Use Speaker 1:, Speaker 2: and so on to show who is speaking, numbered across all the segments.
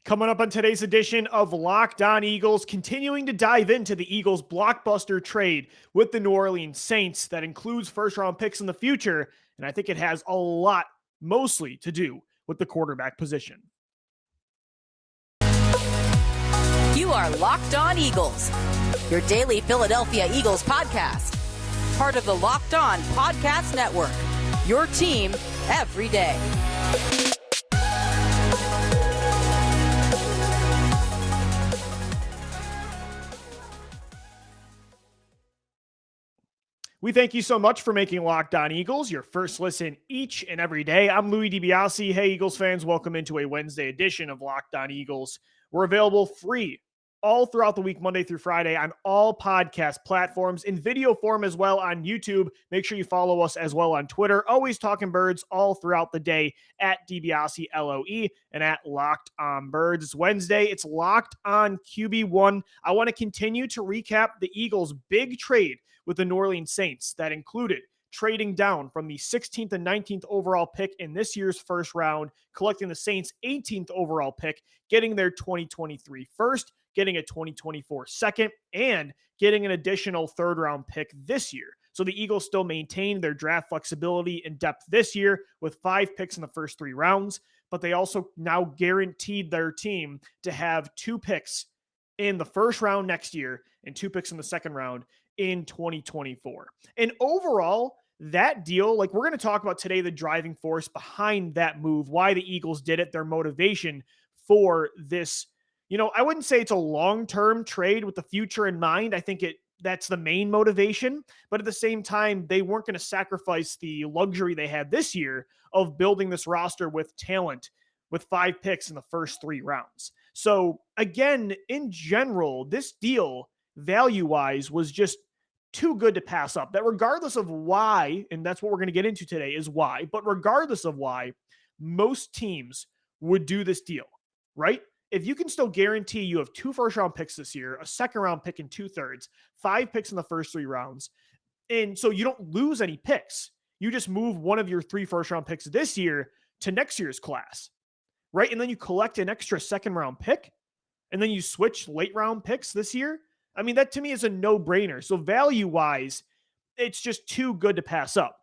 Speaker 1: Coming up on today's edition of Locked On Eagles, continuing to dive into the Eagles' blockbuster trade with the New Orleans Saints that includes first-round picks in the future, and I think it has a lot, mostly, to do with the quarterback position.
Speaker 2: You are Locked On Eagles, your daily Philadelphia Eagles podcast. Part of the Locked On Podcast Network, your team every day.
Speaker 1: We thank you so much for making Locked On Eagles your first listen each and every day. I'm Louie DiBiase. Hey, Eagles fans, welcome into a Wednesday edition of Locked On Eagles. We're available free all throughout the week, Monday through Friday, on all podcast platforms, in video form as well on YouTube. Make sure you follow us as well on Twitter. Always Talking Birds all throughout the day at DiBiase LOE and at Locked On Birds. It's Wednesday. It's Locked On QB1. I want to continue to recap the Eagles' big trade with the New Orleans Saints that included trading down from the 16th and 19th overall pick in this year's first round, collecting the Saints' 18th overall pick, getting their 2023 first, getting a 2024 second, and getting an additional third-round pick this year. So the Eagles still maintain their draft flexibility and depth this year with 5 picks in the first 3 rounds, but they also now guaranteed their team to have 2 picks in the first round next year and 2 picks in the second round in 2024. And overall, that deal, like we're going to talk about today, the driving force behind that move, why the Eagles did it, their motivation for this. You know, I wouldn't say it's a long-term trade with the future in mind. I think that's the main motivation, but at the same time, they weren't going to sacrifice the luxury they had this year of building this roster with talent with 5 picks in the first 3 rounds. So again, in general, this deal value-wise was just too good to pass up. That regardless of why, and that's what we're going to get into today is why, but regardless of why, most teams would do this deal, right? If you can still guarantee you have 2 first-round picks this year, a second-round pick in 2/3, 5 picks in the first 3 rounds, and so you don't lose any picks. You just move one of your 3 first-round picks this year to next year's class, right? And then you collect an extra second-round pick, and then you switch late-round picks this year. I mean, that to me is a no-brainer. So value-wise, it's just too good to pass up.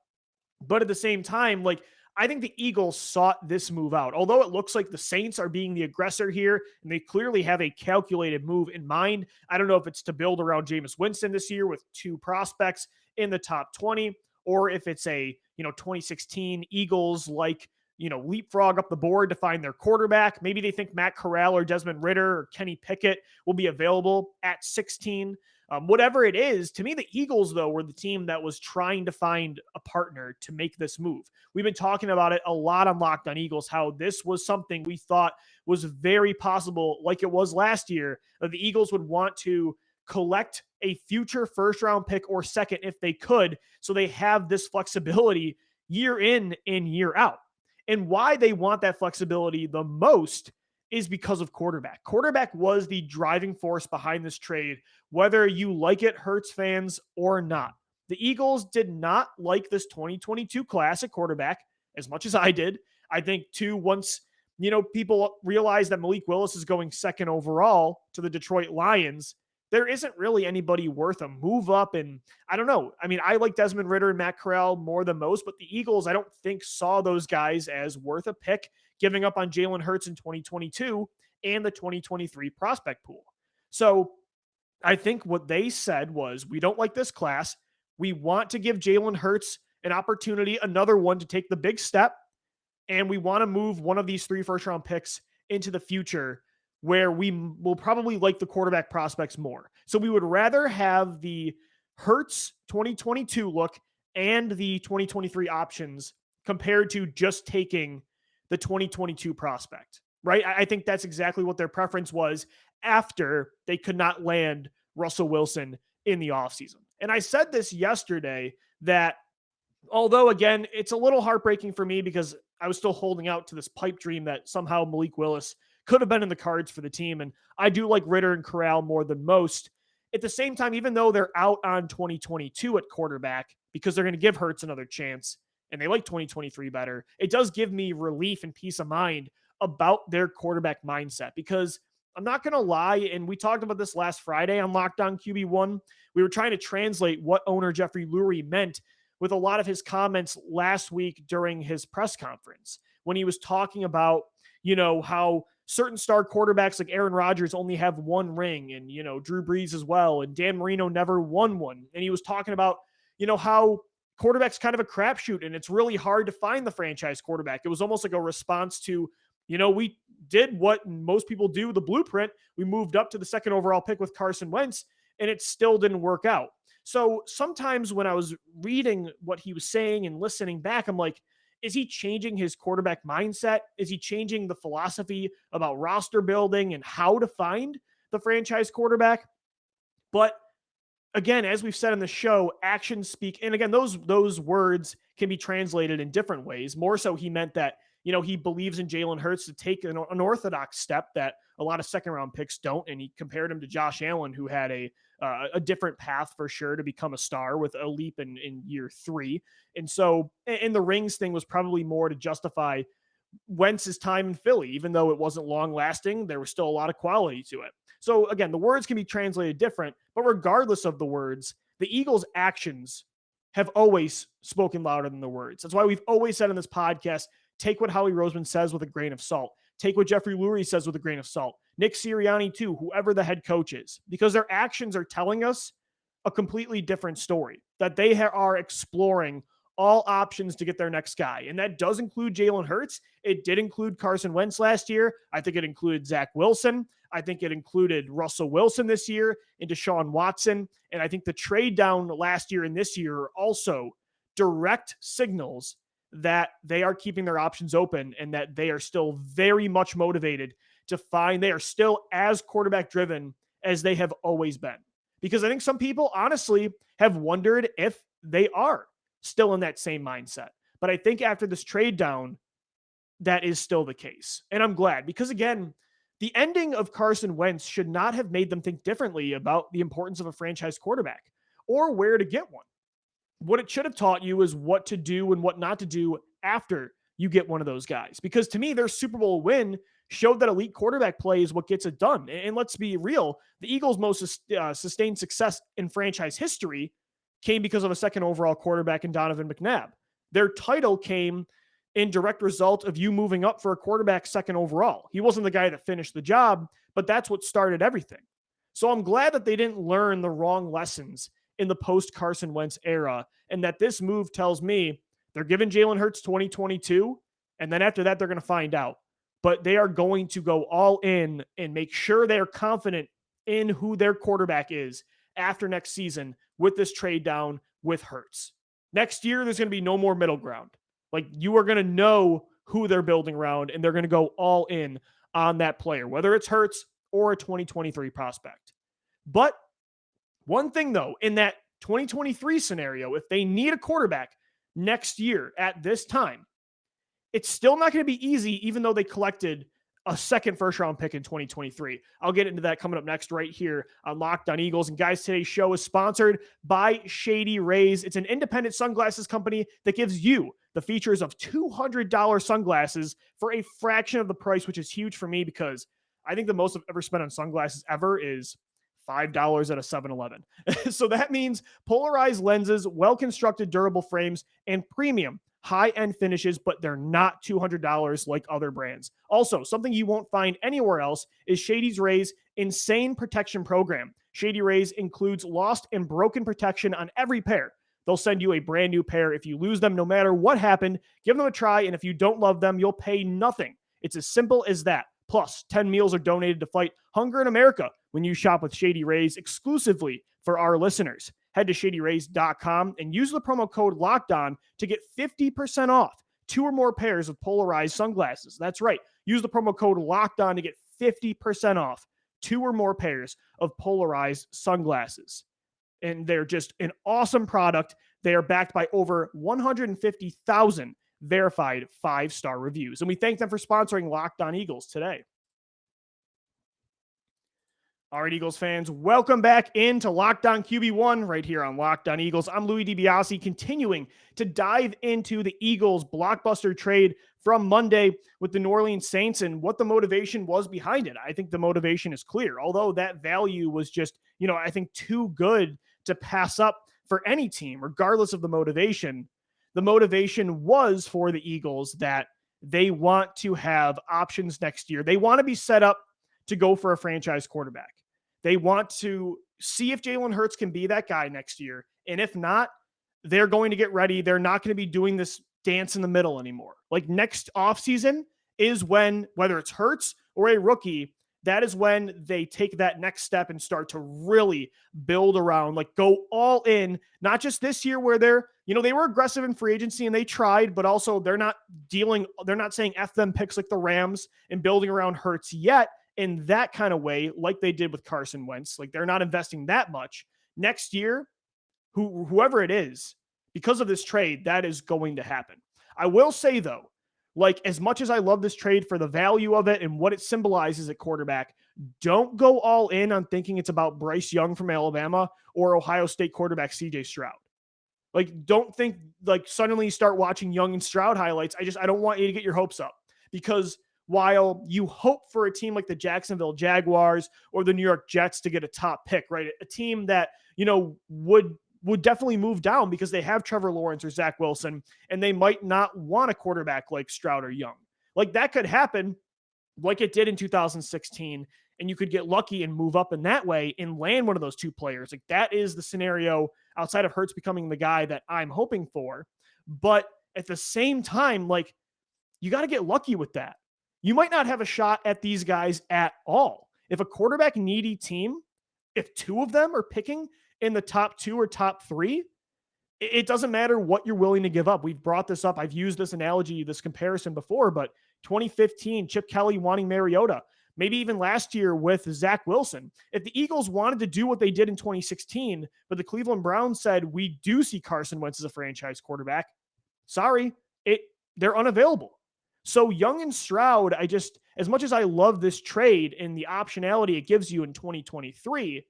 Speaker 1: But at the same time, like, I think the Eagles sought this move out. Although it looks like the Saints are being the aggressor here, and they clearly have a calculated move in mind. I don't know if it's to build around Jameis Winston this year with 2 prospects in the top 20, or if it's a, 2016 Eagles like, leapfrog up the board to find their quarterback. Maybe they think Matt Corral or Desmond Ridder or Kenny Pickett will be available at 16. Whatever it is, to me, the Eagles, though, were the team that was trying to find a partner to make this move. We've been talking about it a lot on Locked On Eagles, how this was something we thought was very possible, like it was last year, that the Eagles would want to collect a future first-round pick or second if they could, so they have this flexibility year in and year out. And why they want that flexibility the most is because of quarterback. Quarterback was the driving force behind this trade, whether you like it, Hurts fans, or not. The Eagles did not like this 2022 class at quarterback as much as I did. I think, too, once people realize that Malik Willis is going second overall to the Detroit Lions, there isn't really anybody worth a move up. And I don't know. I mean, I like Desmond Ridder and Matt Corral more than most, but the Eagles, I don't think saw those guys as worth a pick, giving up on Jalen Hurts in 2022 and the 2023 prospect pool. So I think what they said was, we don't like this class. We want to give Jalen Hurts an opportunity, another one to take the big step. And we want to move one of these 3 first-round picks into the future where we will probably like the quarterback prospects more. So we would rather have the Hurts 2022 look and the 2023 options compared to just taking the 2022 prospect, right? I think that's exactly what their preference was after they could not land Russell Wilson in the offseason. And I said this yesterday that although, again, it's a little heartbreaking for me because I was still holding out to this pipe dream that somehow Malik Willis could have been in the cards for the team. And I do like Ridder and Corral more than most. At the same time, even though they're out on 2022 at quarterback because they're going to give Hurts another chance and they like 2023 better, it does give me relief and peace of mind about their quarterback mindset, because I'm not going to lie, and we talked about this last Friday on Locked On QB1. We were trying to translate what owner Jeffrey Lurie meant with a lot of his comments last week during his press conference when he was talking about, how certain star quarterbacks like Aaron Rodgers only have one ring, and, Drew Brees as well, and Dan Marino never won one. And he was talking about, how quarterback's kind of a crapshoot and it's really hard to find the franchise quarterback. It was almost like a response to, we did what most people do, the blueprint. We moved up to the second overall pick with Carson Wentz, and it still didn't work out. So sometimes when I was reading what he was saying and listening back, I'm like, is he changing his quarterback mindset? Is he changing the philosophy about roster building and how to find the franchise quarterback? But again, as we've said in the show, actions speak. And again, those words can be translated in different ways. More so, he meant that, he believes in Jalen Hurts to take an unorthodox step that a lot of second round picks don't. And he compared him to Josh Allen, who had a different path for sure to become a star with a leap in year 3. And so, and the rings thing was probably more to justify Wentz's time in Philly. Even though it wasn't long lasting, there was still a lot of quality to it. So again, the words can be translated different, but regardless of the words, the Eagles' actions have always spoken louder than the words. That's why we've always said in this podcast, take what Howie Roseman says with a grain of salt. Take what Jeffrey Lurie says with a grain of salt. Nick Sirianni too, whoever the head coach is, because their actions are telling us a completely different story, that they are exploring all options to get their next guy. And that does include Jalen Hurts. It did include Carson Wentz last year. I think it included Zach Wilson. I think it included Russell Wilson this year and Deshaun Watson. And I think the trade down last year and this year are also direct signals that they are keeping their options open and that they are still very much motivated to find, they are still as quarterback driven as they have always been. Because I think some people honestly have wondered if they are still in that same mindset. But I think after this trade down, that is still the case. And I'm glad, because again, the ending of Carson Wentz should not have made them think differently about the importance of a franchise quarterback or where to get one. What it should have taught you is what to do and what not to do after you get one of those guys. Because to me, their Super Bowl win showed that elite quarterback play is what gets it done. And let's be real, the Eagles' most sustained success in franchise history came because of a second overall quarterback in Donovan McNabb. Their title came in direct result of you moving up for a quarterback second overall. He wasn't the guy that finished the job, but that's what started everything. So I'm glad that they didn't learn the wrong lessons in the post-Carson Wentz era, and that this move tells me they're giving Jalen Hurts 2022, and then after that, they're going to find out. But they are going to go all in and make sure they're confident in who their quarterback is after next season with this trade down with Hurts. Next year, there's going to be no more middle ground. Like, you are going to know who they're building around, and they're going to go all in on that player, whether it's Hurts or a 2023 prospect. But one thing, though, in that 2023 scenario, if they need a quarterback next year at this time, it's still not going to be easy, even though they collected a second first-round pick in 2023. I'll get into that coming up next right here on Locked On Eagles. And guys, today's show is sponsored by Shady Rays. It's an independent sunglasses company that gives you the features of $200 sunglasses for a fraction of the price, which is huge for me because I think the most I've ever spent on sunglasses ever is $5 at a 7-Eleven. So that means polarized lenses, well-constructed durable frames, and premium high-end finishes, but they're not $200 like other brands. Also, something you won't find anywhere else is Shady Rays' insane protection program. Shady Rays includes lost and broken protection on every pair. They'll send you a brand new pair if you lose them, no matter what happened. Give them a try, and if you don't love them, you'll pay nothing. It's as simple as that. Plus, 10 meals are donated to fight hunger in America when you shop with Shady Rays exclusively for our listeners. Head to shadyrays.com and use the promo code LOCKEDON to get 50% off 2 or more pairs of polarized sunglasses. That's right. Use the promo code LOCKEDON to get 50% off 2 or more pairs of polarized sunglasses. And they're just an awesome product. They are backed by over 150,000 verified 5-star reviews. And we thank them for sponsoring Locked On Eagles today. All right, Eagles fans, welcome back into Locked On QB1 right here on Locked On Eagles. I'm Louie DiBiase, continuing to dive into the Eagles blockbuster trade from Monday with the New Orleans Saints and what the motivation was behind it. I think the motivation is clear, although that value was just, I think too good to pass up for any team, regardless of the motivation. The motivation was for the Eagles that they want to have options next year. They want to be set up to go for a franchise quarterback. They want to see if Jalen Hurts can be that guy next year. And if not, they're going to get ready. They're not going to be doing this dance in the middle anymore. Like next offseason is when, whether it's Hurts or a rookie, that is when they take that next step and start to really build around, like go all in, not just this year where they were aggressive in free agency and they tried, but also they're not saying F them picks like the Rams and building around Hurts yet in that kind of way, like they did with Carson Wentz. Like they're not investing that much. Next year, whoever it is, because of this trade, that is going to happen. I will say though, like as much as I love this trade for the value of it and what it symbolizes at quarterback, don't go all in on thinking it's about Bryce Young from Alabama or Ohio State quarterback CJ Stroud. Like don't think like suddenly you start watching Young and Stroud highlights. I don't want you to get your hopes up, because while you hope for a team like the Jacksonville Jaguars or the New York Jets to get a top pick, right? A team that, would definitely move down because they have Trevor Lawrence or Zach Wilson, and they might not want a quarterback like Stroud or Young. Like that could happen like it did in 2016, and you could get lucky and move up in that way and land one of those two players. Like that is the scenario outside of Hurts becoming the guy that I'm hoping for. But at the same time, like you got to get lucky with that. You might not have a shot at these guys at all. If a quarterback needy team, if two of them are picking in the top 2 or top 3, it doesn't matter what you're willing to give up. We've brought this up. I've used this analogy, this comparison before, but 2015, Chip Kelly wanting Mariota, maybe even last year with Zach Wilson. If the Eagles wanted to do what they did in 2016, but the Cleveland Browns said, we do see Carson Wentz as a franchise quarterback, sorry, they're unavailable. So Young and Stroud, as much as I love this trade and the optionality it gives you in 2023,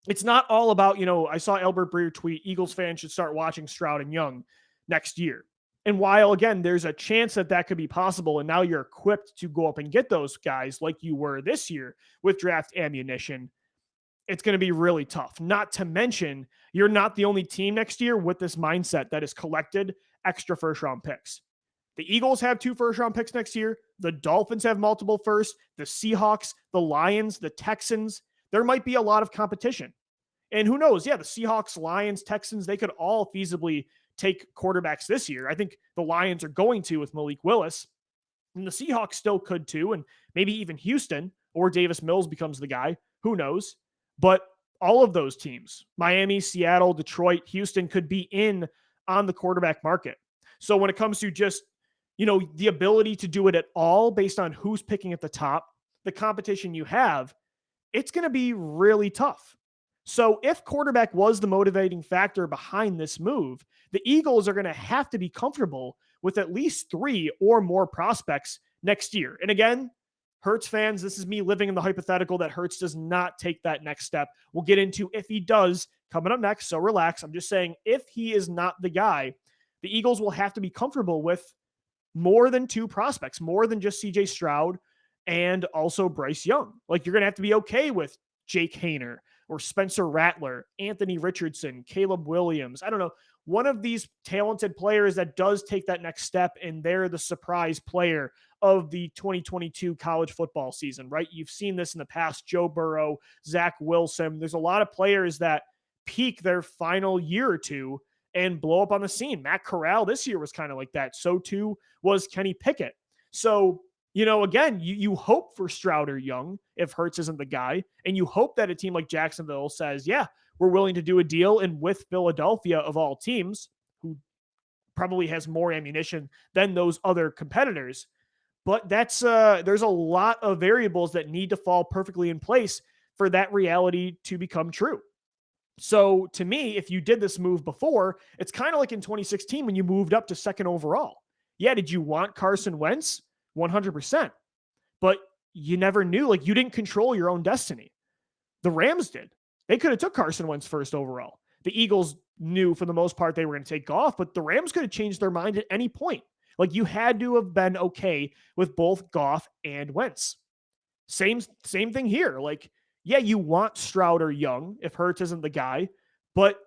Speaker 1: it's not all about, I saw Albert Breer tweet, Eagles fans should start watching Stroud and Young next year. And while, again, there's a chance that could be possible, and now you're equipped to go up and get those guys like you were this year with draft ammunition, it's going to be really tough. Not to mention, you're not the only team next year with this mindset that has collected extra first-round picks. The Eagles have 2 first-round picks next year. The Dolphins have multiple firsts. The Seahawks, the Lions, the Texans. There might be a lot of competition. And who knows? Yeah, the Seahawks, Lions, Texans, they could all feasibly take quarterbacks this year. I think the Lions are going to with Malik Willis. And the Seahawks still could too. And maybe even Houston or Davis Mills becomes the guy. Who knows? But all of those teams, Miami, Seattle, Detroit, Houston, could be in on the quarterback market. So when it comes to just, the ability to do it at all based on who's picking at the top, the competition you have, it's going to be really tough. So if quarterback was the motivating factor behind this move, the Eagles are going to have to be comfortable with at least 3 or more prospects next year. And again, Hurts fans, this is me living in the hypothetical that Hurts does not take that next step. We'll get into if he does coming up next, so relax. I'm just saying if he is not the guy, the Eagles will have to be comfortable with more than 2 prospects, more than just CJ Stroud and also Bryce Young. Like you're going to have to be okay with Jake Haener or Spencer Rattler, Anthony Richardson, Caleb Williams. I don't know. One of these talented players that does take that next step, and they're the surprise player of the 2022 college football season, right? You've seen this in the past, Joe Burrow, Zach Wilson. There's a lot of players that peak their final year or two and blow up on the scene. Matt Corral this year was kind of like that. So too was Kenny Pickett. So, again, you hope for Stroud or Young if Hurts isn't the guy, and you hope that a team like Jacksonville says, yeah, we're willing to do a deal. And with Philadelphia of all teams, who probably has more ammunition than those other competitors, but there's a lot of variables that need to fall perfectly in place for that reality to become true. So to me, if you did this move before, it's kind of like in 2016 when you moved up to 2nd overall. Yeah, did you want Carson Wentz? 100%. But you never knew. Like, you didn't control your own destiny. The Rams did. They could have took Carson Wentz 1st overall. The Eagles knew for the most part they were going to take Goff, but the Rams could have changed their mind at any point. Like, you had to have been okay with both Goff and Wentz. Same thing here. Like, yeah, you want Stroud or Young if Hurts isn't the guy, but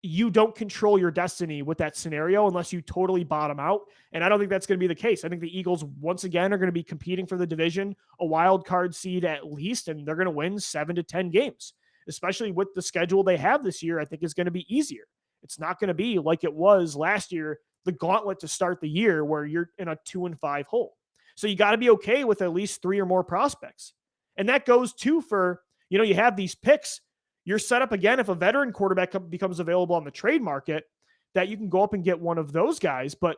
Speaker 1: you don't control your destiny with that scenario unless you totally bottom out. And I don't think that's going to be the case. I think the Eagles, once again, are going to be competing for the division, a wild card seed at least, and they're going to win 7 to 10 games, especially with the schedule they have this year. I think is going to be easier. It's not going to be like it was last year, the gauntlet to start the year where you're in a 2-5 hole. So you got to be okay with at least 3 or more prospects. And that goes too for, you have these picks. You're set up again if a veteran quarterback becomes available on the trade market that you can go up and get one of those guys. But,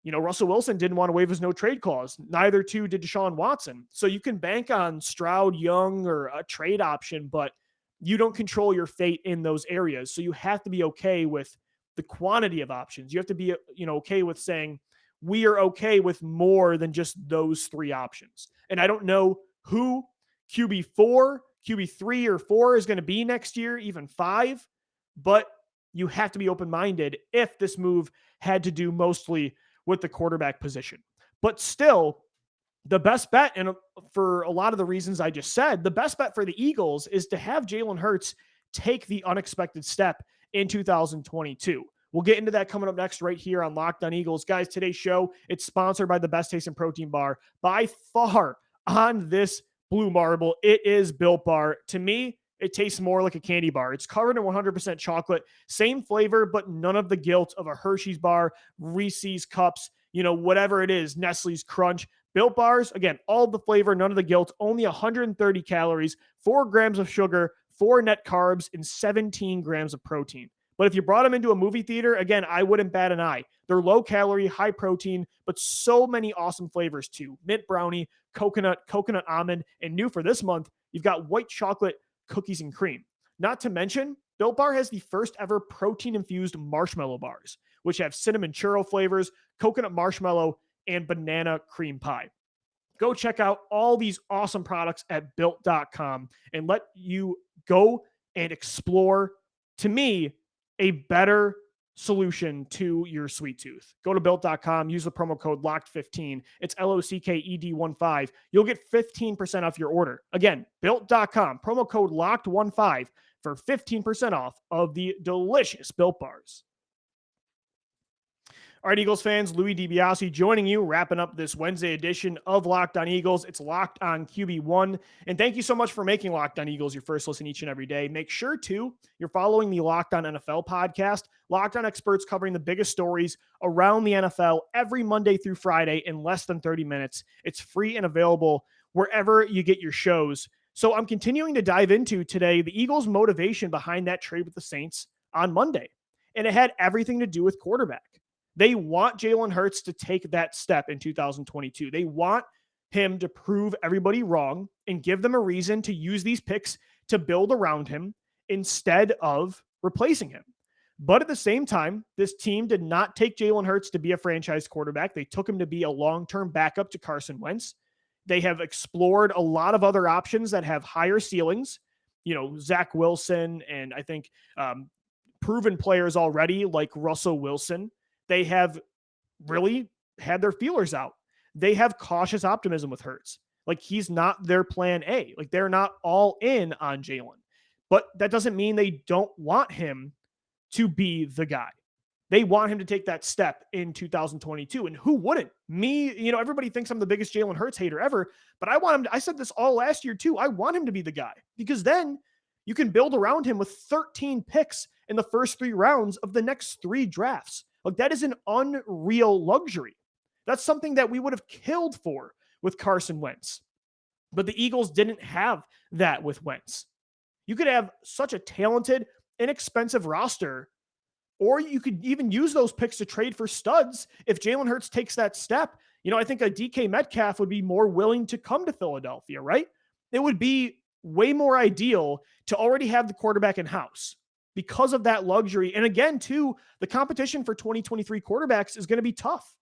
Speaker 1: Russell Wilson didn't want to waive his no trade clause. Neither too did Deshaun Watson. So you can bank on Stroud, Young, or a trade option, but you don't control your fate in those areas. So you have to be okay with the quantity of options. You have to be, okay with saying, we are okay with more than just those 3 options. And I don't know who QB4, QB3 or 4 is going to be next year, even 5, but you have to be open-minded if this move had to do mostly with the quarterback position. But still, the best bet, and for a lot of the reasons I just said, the best bet for the Eagles is to have Jalen Hurts take the unexpected step in 2022. We'll get into that coming up next right here on Locked On Eagles. Guys, today's show, it's sponsored by the best taste in protein bar by far on this blue marble. It is Built Bar. To me, it tastes more like a candy bar. It's covered in 100% chocolate, same flavor, but none of the guilt of a Hershey's bar, Reese's Cups, whatever it is, Nestle's Crunch. Built Bars, again, all the flavor, none of the guilt, only 130 calories, 4 grams of sugar, 4 net carbs, and 17 grams of protein. But if you brought them into a movie theater, again, I wouldn't bat an eye. They're low calorie, high protein, but so many awesome flavors too. Mint brownie, coconut almond, and new for this month, you've got white chocolate cookies and cream. Not to mention, Built Bar has the first ever protein-infused marshmallow bars, which have cinnamon churro flavors, coconut marshmallow, and banana cream pie. Go check out all these awesome products at Built.com and let you go and explore, to me, a better solution to your sweet tooth. Go to Built.com, use the promo code LOCKED15. It's LOCKED15. You'll get 15% off your order. Again, Built.com, promo code LOCKED15 for 15% off of the delicious Built Bars. All right, Eagles fans, Louie DiBiase joining you, wrapping up this Wednesday edition of Locked On Eagles. It's Locked On QB1. And thank you so much for making Locked On Eagles your first listen each and every day. Make sure, too, you're following the Locked On NFL podcast. Locked On experts covering the biggest stories around the NFL every Monday through Friday in less than 30 minutes. It's free and available wherever you get your shows. So I'm continuing to dive into today the Eagles' motivation behind that trade with the Saints on Monday. And it had everything to do with quarterback. They want Jalen Hurts to take that step in 2022. They want him to prove everybody wrong and give them a reason to use these picks to build around him instead of replacing him. But at the same time, this team did not take Jalen Hurts to be a franchise quarterback. They took him to be a long-term backup to Carson Wentz. They have explored a lot of other options that have higher ceilings, Zach Wilson, and I think proven players already like Russell Wilson. They have really had their feelers out. They have cautious optimism with Hurts. Like, he's not their plan A. Like, they're not all in on Jalen. But that doesn't mean they don't want him to be the guy. They want him to take that step in 2022. And who wouldn't? Me, everybody thinks I'm the biggest Jalen Hurts hater ever, but I want him to, I said this all last year too. I want him to be the guy because then you can build around him with 13 picks in the first 3 rounds of the next 3 drafts. Like, that is an unreal luxury. That's something that we would have killed for with Carson Wentz. But the Eagles didn't have that with Wentz. You could have such a talented, inexpensive roster, or you could even use those picks to trade for studs if Jalen Hurts takes that step. I think a DK Metcalf would be more willing to come to Philadelphia, right? It would be way more ideal to already have the quarterback in-house because of that luxury. And again, too, the competition for 2023 quarterbacks is going to be tough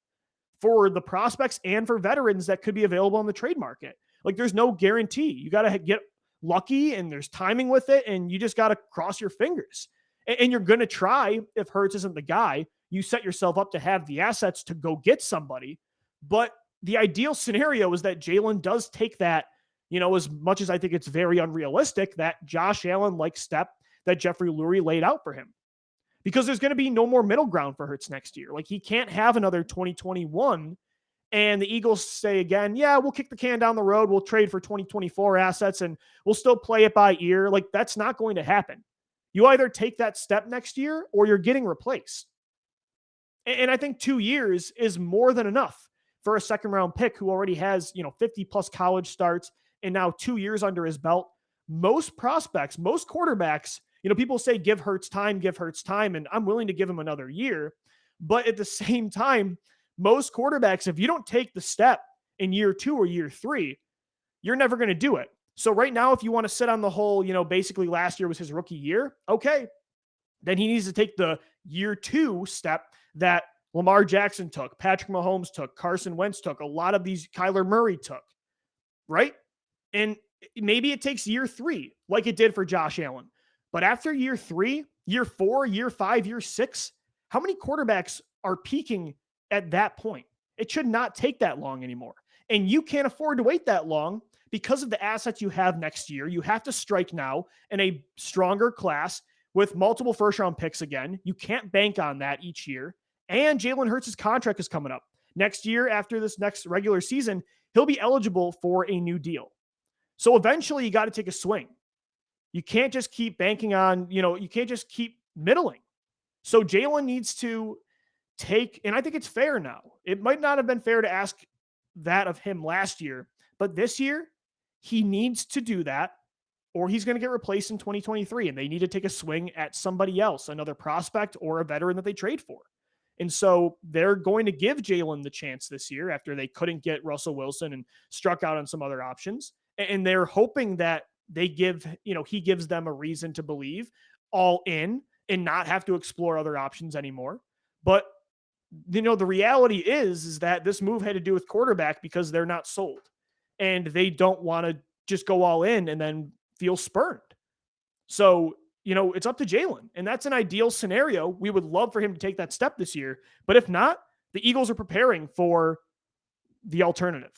Speaker 1: for the prospects and for veterans that could be available on the trade market. Like, there's no guarantee. You got to get lucky, and there's timing with it, and you just got to cross your fingers. And you're going to try, if Hurts isn't the guy, you set yourself up to have the assets to go get somebody. But the ideal scenario is that Jalen does take that, as much as I think it's very unrealistic, that Josh Allen-like step that Jeffrey Lurie laid out for him. Because there's going to be no more middle ground for Hurts next year. Like, he can't have another 2021 and the Eagles say again, yeah, we'll kick the can down the road. We'll trade for 2024 assets and we'll still play it by ear. Like, that's not going to happen. You either take that step next year or you're getting replaced. And I think 2 years is more than enough for a second round pick who already has, 50 plus college starts and now 2 years under his belt. Most prospects, most quarterbacks, people say give Hurts time, and I'm willing to give him another year. But at the same time, most quarterbacks, if you don't take the step in year 2 or year 3, you're never going to do it. So right now, if you want to sit on the whole, basically last year was his rookie year, okay, then he needs to take the year 2 step that Lamar Jackson took, Patrick Mahomes took, Carson Wentz took, a lot of these Kyler Murray took, right? And maybe it takes year 3 like it did for Josh Allen. But after year 3, year 4, year 5, year 6, how many quarterbacks are peaking at that point? It should not take that long anymore. And you can't afford to wait that long because of the assets you have next year. You have to strike now in a stronger class with multiple first-round picks again. You can't bank on that each year. And Jalen Hurts' contract is coming up. Next year, after this next regular season, he'll be eligible for a new deal. So eventually, you got to take a swing. You can't just keep banking on, you can't just keep middling. So Jalen needs to take, and I think it's fair now. It might not have been fair to ask that of him last year, but this year, he needs to do that, or he's going to get replaced in 2023, and they need to take a swing at somebody else, another prospect or a veteran that they trade for. And so they're going to give Jalen the chance this year after they couldn't get Russell Wilson and struck out on some other options. And they're hoping that he gives them a reason to believe all in and not have to explore other options anymore. But, the reality is that this move had to do with quarterback because they're not sold and they don't want to just go all in and then feel spurned. So, it's up to Jalen, and that's an ideal scenario. We would love for him to take that step this year, but if not, the Eagles are preparing for the alternative.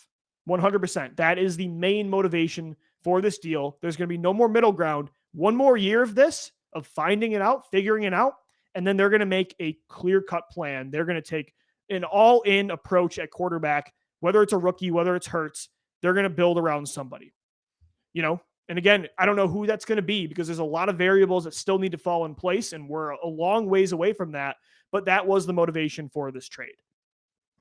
Speaker 1: 100%. That is the main motivation for this deal. There's going to be no more middle ground. One more year of this, of finding it out, figuring it out, and then they're going to make a clear-cut plan. They're going to take an all-in approach at quarterback, whether it's a rookie, whether it's Hurts. They're going to build around somebody, And again, I don't know who that's going to be because there's a lot of variables that still need to fall in place, and we're a long ways away from that. But that was the motivation for this trade.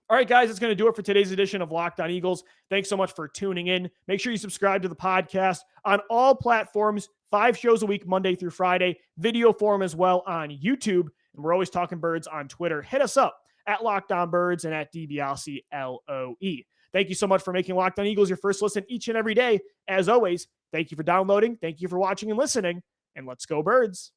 Speaker 1: All right, guys, that's going to do it for today's edition of Locked On Eagles. Thanks so much for tuning in. Make sure you subscribe to the podcast on all platforms, 5 shows a week, Monday through Friday, video form as well on YouTube. And we're always talking birds on Twitter. Hit us up at Locked On Birds and at DBLCLOE. Thank you so much for making Locked On Eagles your first listen each and every day. As always, thank you for downloading. Thank you for watching and listening. And let's go, Birds.